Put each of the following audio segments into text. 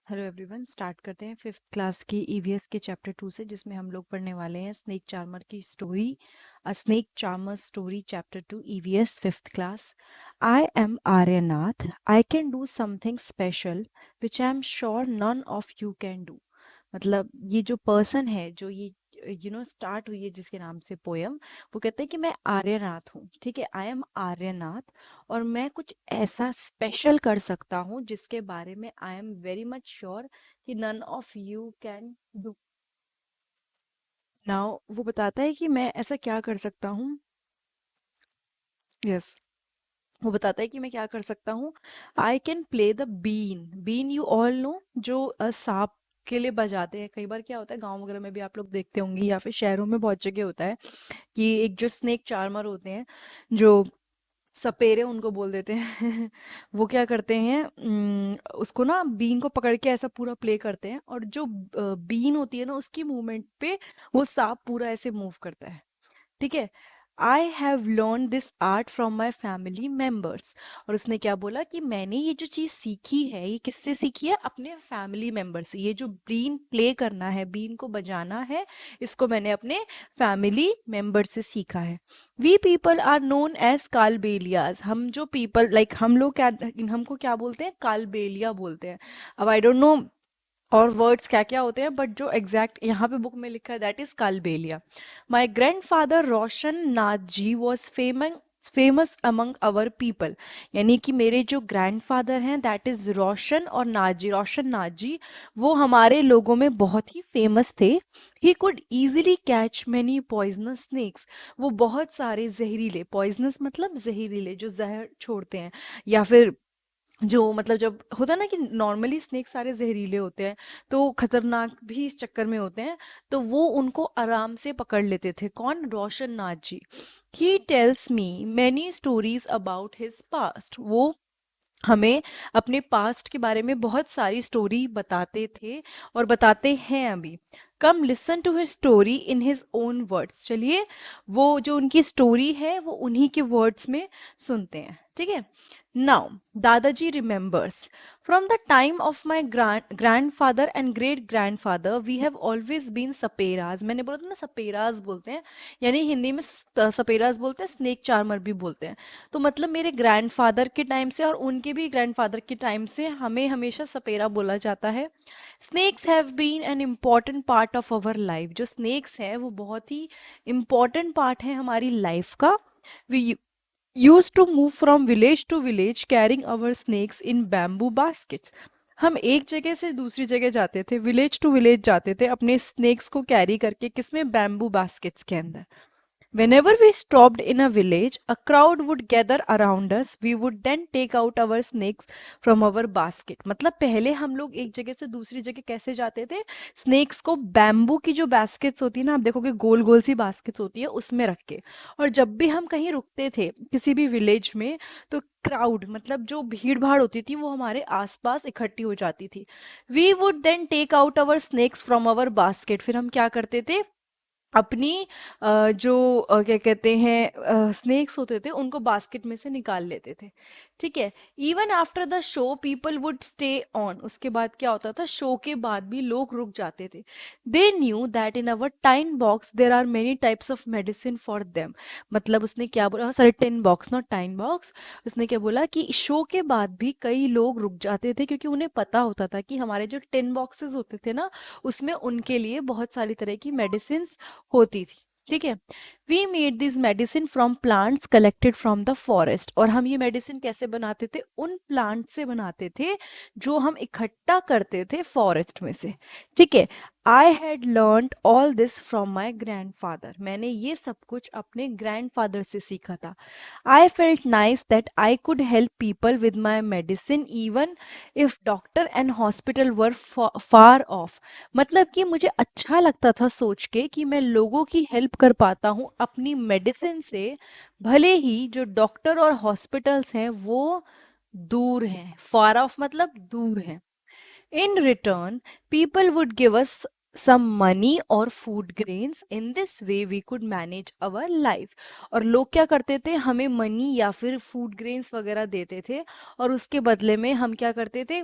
Hello everyone, start करते हैं fifth class की ईवीएस के चैप्टर 2 से, जिसमें हम लोग पढ़ने वाले हैं स्नेक चार्मर की story. A snake charmer story chapter 2 EVS fifth class. I am Aryanath. I can do something special which I am sure none of you can do. मतलब ये जो पर्सन है, जो ये स्टार्ट हुई है जिसके नाम से पोयम, वो कहते हैं कि मैं आर्यनाथ हूँ। ठीक है, आई एम आर्यनाथ और मैं कुछ ऐसा स्पेशल कर सकता हूँ जिसके बारे में I am very much sure कि none of you can do. Now वो बताता है कि मैं ऐसा क्या कर सकता हूँ। यस, वो बताता है कि मैं क्या कर सकता हूँ। I can play the been. Been you all know, जो सांप के लिए बजाते हैं। कई बार क्या होता है, गांव वगैरह में भी आप लोग देखते होंगे या फिर शहरों में बहुत जगह होता है कि एक जो स्नेक चार्मर होते हैं, जो सपेरे उनको बोल देते हैं वो क्या करते हैं, उसको ना बीन को पकड़ के ऐसा पूरा प्ले करते हैं, और जो बीन होती है ना, उसकी मूवमेंट पे वो सांप पूरा ऐसे मूव करता है। ठीक है, I have learn this art from my family members. और उसने क्या बोला कि मैंने ये जो चीज़ सीखी है, ये किससे सीखी है? अपने फैमिली मेम्बर से। ये जो बीन प्ले करना है, बीन को बजाना है, इसको मैंने अपने फैमिली मेम्बर से सीखा है। We people are known as Kalbelias. हम जो पीपल लाइक हम लोग क्या, हमको क्या बोलते हैं? कालबेलिया बोलते हैं। अब आई डोंट नो और वर्ड्स क्या क्या होते हैं, बट जो एग्जैक्ट यहाँ पे बुक में लिखा है that is Kalbelia. My grandfather Roshan Nath ji was famous among our people. यानी कि मेरे जो ग्रैंडफादर हैं दैट इज रोशन और नाजी, रोशन नाजी, वो हमारे लोगों में बहुत ही फेमस थे। He could easily catch many poisonous snacks. वो बहुत सारे जहरीले, पॉइजनस मतलब जहरीले, जो जहर छोड़ते हैं, या फिर जो मतलब जब होता है ना कि नॉर्मली स्नेक सारे जहरीले होते हैं तो खतरनाक भी इस चक्कर में होते हैं, तो वो उनको आराम से पकड़ लेते थे। कौन? Roshan Nath ji. He tells me many stories about his past. वो हमें अपने पास्ट के बारे में बहुत सारी स्टोरी बताते थे और बताते हैं अभी। Come listen to his story in his own words. चलिए, वो जो उनकी स्टोरी है वो उन्हीं के वर्ड्स में सुनते हैं। ठीक है, now dadaji remembers, from the time of my grandfather and great grandfather we have always been saperas. मैंने बोला था ना, सपेराज बोलते हैं, यानी हिंदी में सपेराज बोलते हैं, स्नेक चार्मर भी बोलते हैं। तो मतलब मेरे ग्रैंडफादर के टाइम से और उनके भी ग्रैंडफादर के टाइम से हमें हमेशा सपेरा बोला जाता है। Snakes have been an important part of our life. जो स्नेक्स हैं वो बहुत ही इम्पॉर्टेंट पार्ट है हमारी लाइफ का। We used to move from village to village carrying our snakes in bamboo baskets. हम एक जगह से दूसरी जगह जाते थे, विलेज टू विलेज जाते थे अपने स्नेक्स को कैरी करके, किसमें? बैम्बू बास्केट्स के अंदर। Whenever we stopped in a village, a crowd would gather around us. We would then take out our snakes from our basket. मतलब पहले हम लोग एक जगह से दूसरी जगह कैसे जाते थे? स्नेक्स को बैम्बू की जो बास्केट्स होती है ना, आप देखोगे गोल गोल सी बास्केट्स होती है, उसमें रख के। और जब भी हम कहीं रुकते थे किसी भी विलेज में, तो क्राउड मतलब जो भीड़ भाड़ होती थी वो हमारे आसपास इकट्ठी हो जाती थी। We would then take out our snakes from our basket. फिर हम क्या करते थे? अपनी जो क्या कहते हैं स्नेक्स होते थे, उनको बास्केट में से निकाल लेते थे। ठीक है, even after the show people would stay on. उसके बाद क्या होता था? शो के बाद भी लोग रुक जाते थे। They knew that in our tine box there are many types of medicine for them. मतलब उसने क्या बोला? Sorry, tin box not tine box. उसने क्या बोला कि शो के बाद भी कई लोग रुक जाते थे, क्योंकि उन्हें पता होता था कि हमारे जो टिन बॉक्सेस होते थे ना, उसमें उनके लिए बहुत सारी तरह की मेडिसिन होती थी। ठीक है, we made this medicine from plants collected from the forest. और हम ये मेडिसिन कैसे बनाते थे? उन प्लांट से बनाते थे जो हम इकट्ठा करते थे फॉरेस्ट में से। ठीक है, I had learn all this from my grandfather. मैंने ये सब कुछ अपने ग्रैंडफादर से सीखा था। I felt nice that I could help people with my medicine even if doctor and hospital were far of. मतलब कि मुझे अच्छा लगता था सोच के कि मैं लोगों की हेल्प कर पाता हूँ अपनी मेडिसिन से, भले ही जो डॉक्टर और हॉस्पिटल्स हैं वो दूर हैं। फार ऑफ मतलब दूर हैं। In return people would give us some money और food grains. In this way we could manage our life. और लोग क्या करते थे? हमें मनी या फिर फूड ग्रेन्स वगैरह देते थे, और उसके बदले में हम क्या करते थे?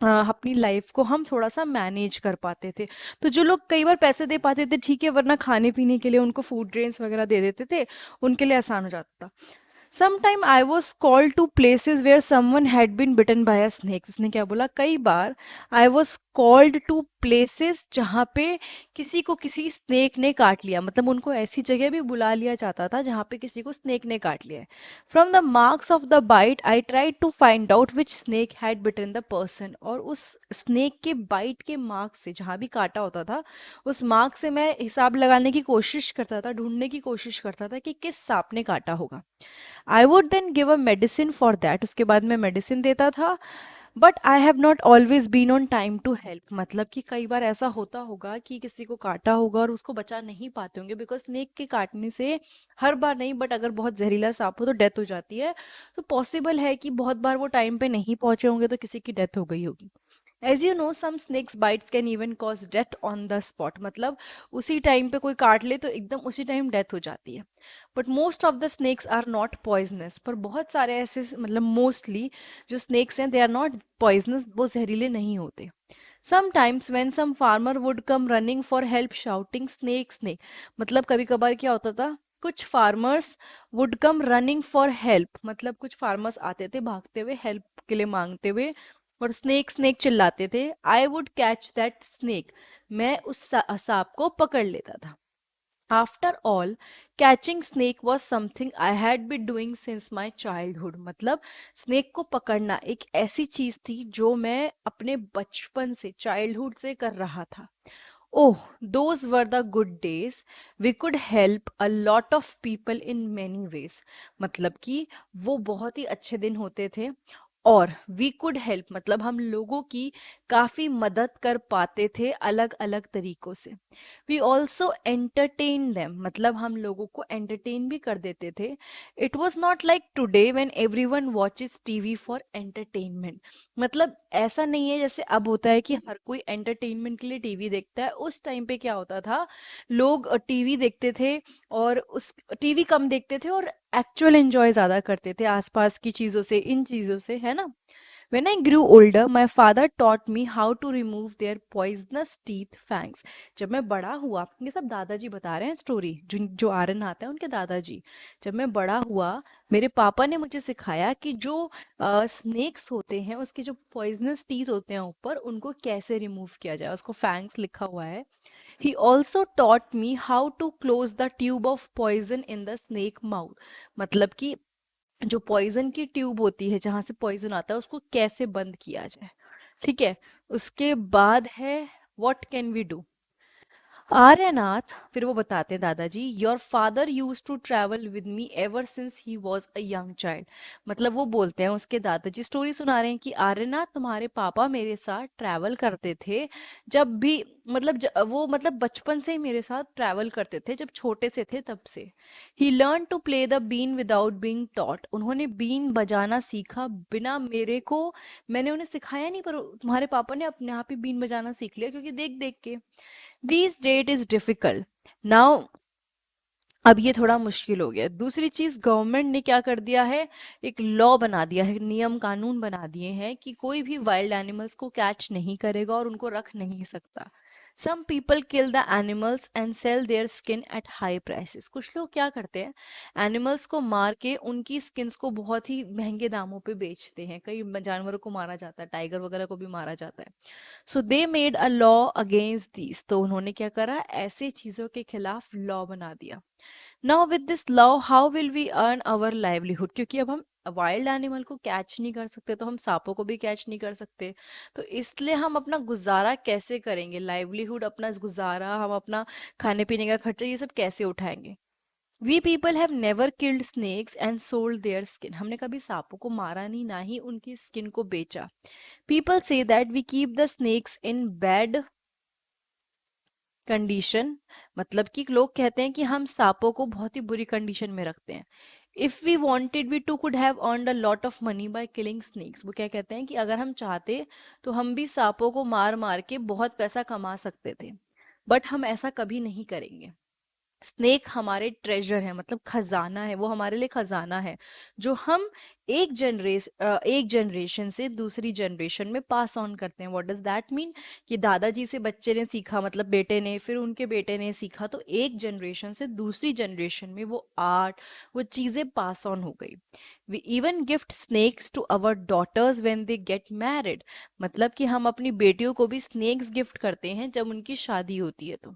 अपनी लाइफ को हम थोड़ा सा मैनेज कर पाते थे। तो जो लोग कई बार पैसे दे पाते थे ठीक है, वरना खाने पीने के लिए उनको फूड ड्रेन्स वगैरह दे देते थे, उनके लिए आसान हो जाता था। Sometime I was called to places where someone had been bitten by a snake. उसने क्या बोला, कई बार I was called to places जहाँ पे किसी को किसी स्नेक ने काट लिया, मतलब उनको ऐसी जगह भी बुला लिया जाता था जहाँ पे किसी को स्नेक ने काट लिया है। From the marks of the bite, I tried to find out which snake had bitten the person. और उस स्नेक के बाइट के मार्क से, जहाँ भी काटा होता था, उस मार्क से मैं हिसाब लगाने की कोशिश करता था, ढूंढने की कोशिश करता था कि किस सांप ने काटा होगा। I would then give a medicine for that, उसके बाद मैं मेडिसिन देता था। But I have not always been on time to help, मतलब कि कई बार ऐसा होता होगा कि किसी को काटा होगा और उसको बचा नहीं पाते होंगे, बिकॉज स्नेक के काटने से हर बार नहीं, बट अगर बहुत जहरीला सांप हो तो डेथ हो जाती है। तो पॉसिबल है कि बहुत बार वो टाइम पे नहीं पहुंचे होंगे तो किसी की डेथ हो गई होगी। As you know some snakes bites can even cause death on the spot, मतलब उसी टाइम पे कोई काट ले तो एकदम उसी टाइम डेथ हो जाती है। But most of the snakes are not poisonous, पर बहुत सारे ऐसे, मतलब मोस्टली जो स्नेक्स हैं दे आर नॉट पॉइजनस, वो जहरीले नहीं होते। Sometimes when some farmer would come running for help shouting snake snake, मतलब कभी कभार क्या होता था, कुछ farmers would come running for help, मतलब कुछ फार्मर्स आते थे भागते हुए हेल्प के लिए मांगते हुए, और स्नेक स्नेक चिल्लाते थे। I would catch that snake, मैं उस सांप को पकड़ लेता था। After all, catching snake was something I had been doing since my childhood, मतलब स्नेक को पकड़ना एक ऐसी चीज थी जो मैं अपने बचपन से, चाइल्डहुड से कर रहा था। Oh, those were the good days, we could help a lot of people in many ways, मतलब कि वो बहुत ही अच्छे दिन होते थे। और वी कुड हेल्प मतलब हम लोगों की काफी मदद कर पाते थे अलग अलग तरीकों से। वी ऑल्सो एंटरटेन देम, मतलब हम लोगों को एंटरटेन भी कर देते थे। It was not like today when every one watches TV for entertainment, मतलब ऐसा नहीं है जैसे अब होता है कि हर कोई एंटरटेनमेंट के लिए टीवी देखता है। उस टाइम पे क्या होता था, लोग टीवी देखते थे और उस टीवी कम देखते थे और एक्चुअल एंजॉय ज्यादा करते थे आसपास की चीजों से, इन चीजों से, है ना। When I grew older, my father taught me how to remove their poisonous teeth fangs. जब मैं बड़ा हुआ, ये सब दादाजी बता रहे हैं स्टोरी, जो जो आर्यन आता है उनके दादाजी। जब मैं बड़ा हुआ, मेरे पापा ने मुझे सिखाया कि जो स्नेक्स होते हैं उसके जो पॉइजनस टीथ होते हैं ऊपर, उनको कैसे रिमूव किया जाए, उसको फैंग्स लिखा हुआ है। He also taught me how to close the tube of poison in the snake mouth, मतलब कि जो पॉइजन की ट्यूब होती है जहां से पॉइजन आता है उसको कैसे बंद किया जाए। ठीक है, उसके बाद है what can we do. Aryanath, फिर वो बताते हैं दादाजी, your father use to travel with me ever since he was a young child, मतलब वो बोलते हैं, उसके दादाजी स्टोरी सुना रहे हैं कि आर्यनाथ तुम्हारे पापा मेरे साथ ट्रैवल करते थे जब भी, मतलब वो मतलब बचपन से ही मेरे साथ ट्रैवल करते थे, जब छोटे से थे तब से। He learn to play the been without being taught, उन्होंने बीन बजाना सीखा बिना मेरे को, मैंने उन्हें सिखाया नहीं, पर तुम्हारे पापा ने अपने आप ही बीन बजाना सीख लिया क्योंकि देख देख के। These date is difficult. Now अब ये थोड़ा मुश्किल हो गया। दूसरी चीज, गवर्नमेंट ने क्या कर दिया है, एक लॉ बना दिया है, नियम कानून बना दिए हैं कि कोई भी वाइल्ड एनिमल्स को कैच नहीं करेगा और उनको रख नहीं सकता। Some people kill the animals and sell their skin at high prices, कुछ लोग क्या करते हैं, एनिमल्स को मार के उनकी स्किन्स को बहुत ही महंगे दामों पे बेचते हैं। कई जानवरों को मारा जाता है, टाइगर वगैरह को भी मारा जाता है। So they made a law against this, तो उन्होंने क्या करा, ऐसे चीजों के खिलाफ लॉ बना दिया। Now with this law how will we earn our livelihood, क्योंकि अब हम वाइल्ड एनिमल को कैच नहीं कर सकते तो हम सांपों को भी कैच नहीं कर सकते, तो इसलिए हम अपना गुजारा कैसे करेंगे, लाइवलीहुड, अपना गुजारा, हम अपना खाने पीने का खर्चा, ये सब कैसे उठाएंगे। We people have never killed snakes and sold their skin, हमने कभी सांपों को मारा नहीं, ना ही उनकी स्किन को बेचा। पीपल से that we keep the snakes in bad condition, मतलब कि लोग कहते हैं कि हम सांपों को बहुत ही बुरी कंडीशन में रखते हैं। If we wanted we too could have earned a lot of money by killing snakes, वो क्या कहते हैं कि अगर हम चाहते तो हम भी सांपों को मार मार के बहुत पैसा कमा सकते थे, बट हम ऐसा कभी नहीं करेंगे। स्नेक हमारे ट्रेजर है, मतलब खजाना है, वो हमारे लिए खजाना है जो हम एक जनरेशन से दूसरी जनरेशन में पास ऑन करते हैं। What does that mean? कि दादाजी से बच्चे ने सीखा, मतलब बेटे ने, फिर उनके बेटे ने सीखा, तो एक जनरेशन से दूसरी जनरेशन में वो आर्ट, वो चीजें पास ऑन हो गई। We even gift snakes to our daughters when they get married. मतलब कि हम अपनी बेटियों को भी स्नेक्स गिफ्ट करते हैं जब उनकी शादी होती है। तो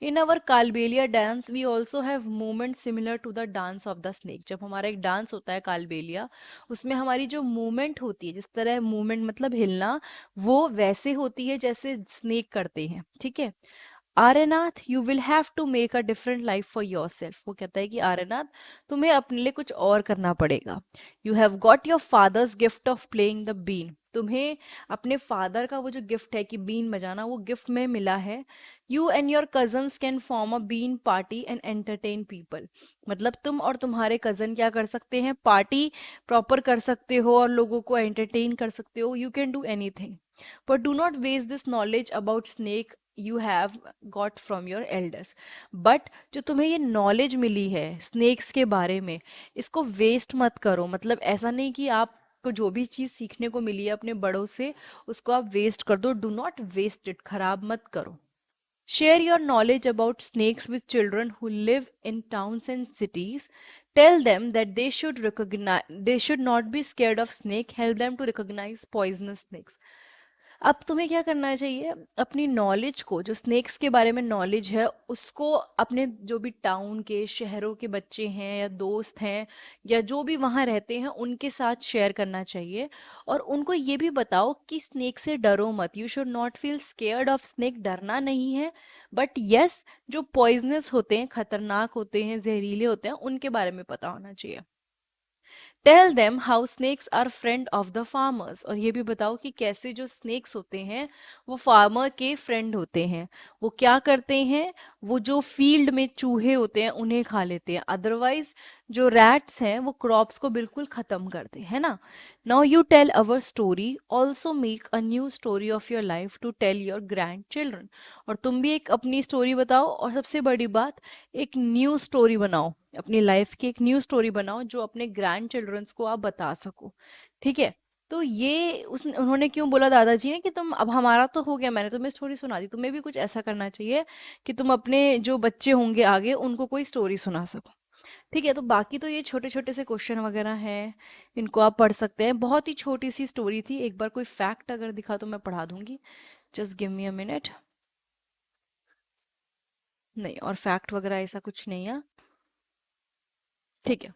in our Kalbelia dance we also have movement similar to the dance of the snake. जब हमारा एक डांस होता है कालबेलिया, उसमें हमारी जो मूवमेंट होती है, जिस तरह मूवमेंट मतलब हिलना, वो वैसे होती है जैसे स्नेक करते हैं। ठीक है। Aryanath, you will have to make a different life for yourself. वो कहता है कि आर्यनाथ, तुम्हें अपने लिए कुछ और करना पड़ेगा। You have got your father's gift of playing the been. तुम्हें अपने फादर का वो जो गिफ्ट है कि बीन बजाना, वो गिफ्ट में मिला है। You and your cousins can form a been party and entertain people. मतलब तुम और तुम्हारे कजन क्या कर सकते हैं? पार्टी प्रॉपर कर सकते हो और लोगों को एंटरटेन कर सकते हो। You can do anything, but do not waste this knowledge about snake you have got from your elders। But जो तुम्हें ये नॉलेज मिली है स्नेक्स के बारे में, इसको वेस्ट मत करो। मतलब ऐसा नहीं कि आपको जो भी चीज़ सीखने को मिली है अपने बड़ों से, उसको आप वेस्ट कर दो। डू नॉट वेस्ट इट, खराब मत करो। Share your knowledge about snakes with children who live in towns and cities. Tell them that they should not be scared of snake. Help them to recognize poisonous snakes. अब तुम्हें क्या करना चाहिए? अपनी knowledge को, जो स्नेक्स के बारे में नॉलेज है, उसको अपने जो भी टाउन के, शहरों के बच्चे हैं या दोस्त हैं या जो भी वहाँ रहते हैं उनके साथ शेयर करना चाहिए। और उनको ये भी बताओ कि स्नेक से डरो मत। You should not feel scared of snake. डरना नहीं है, बट यस, जो पॉइजनस होते हैं, खतरनाक होते हैं, जहरीले होते हैं, उनके बारे में पता होना चाहिए। Tell them how snakes are friend of the farmers. और ये भी बताओ कि कैसे जो स्नेक्स होते हैं वो फार्मर के फ्रेंड होते हैं। वो क्या करते हैं? वो जो फील्ड में चूहे होते हैं उन्हें खा लेते हैं। अदरवाइज जो रैट्स हैं वो क्रॉप्स को बिल्कुल खत्म करते हैं ना। Now you tell our story, also make a new story of your life to tell your grandchildren. और तुम भी एक अपनी स्टोरी बताओ, और सबसे बड़ी बात, एक न्यू स्टोरी बनाओ। अपनी लाइफ की एक न्यू स्टोरी बनाओ जो अपने ग्रैंड चिल्ड्रंस को आप बता सको। ठीक है। तो ये उन्होंने क्यों बोला दादाजी ने कि तुम, अब हमारा तो हो गया, मैंने तुम्हें स्टोरी सुना दी, तुम्हें भी कुछ ऐसा करना चाहिए कि तुम अपने जो बच्चे होंगे आगे उनको कोई स्टोरी सुना सको। ठीक है। तो बाकी तो ये छोटे छोटे से क्वेश्चन वगैरह हैं, इनको आप पढ़ सकते हैं। बहुत ही छोटी सी स्टोरी थी। एक बार कोई फैक्ट अगर दिखा तो मैं पढ़ा दूंगी। Just give me a minute. नहीं, और फैक्ट वगैरह ऐसा कुछ नहीं है। ठीक है।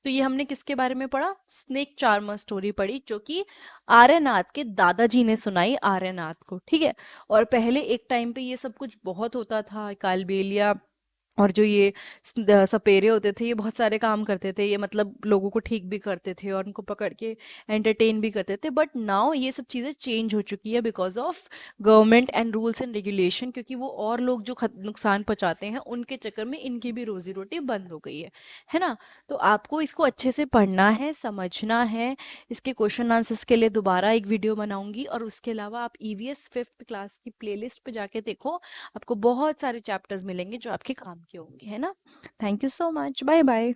तो ये हमने किसके बारे में पढ़ा? स्नेक चार्मर स्टोरी पढ़ी, जो कि आर्यनाथ के दादाजी ने सुनाई आर्यनाथ को। ठीक है। और पहले एक टाइम पे ये सब कुछ बहुत होता था। कालबेलिया और जो ये सपेरे होते थे, ये बहुत सारे काम करते थे। ये मतलब लोगों को ठीक भी करते थे और उनको पकड़ के एंटरटेन भी करते थे। बट नाउ ये सब चीज़ें चेंज हो चुकी है because of government and rules and regulation. क्योंकि वो और लोग जो नुकसान पहुंचाते हैं, उनके चक्कर में इनकी भी रोजी रोटी बंद हो गई है ना। तो आपको इसको अच्छे से पढ़ना है, समझना है। इसके क्वेश्चन आंसर्स के लिए दोबारा एक वीडियो बनाऊंगी, और उसके अलावा आप ईवीएस 5th क्लास की प्लेलिस्ट पे जाके देखो। आपको बहुत सारे चैप्टर्स मिलेंगे जो आपके काम के होंगे, है ना। Thank you so much. Bye bye.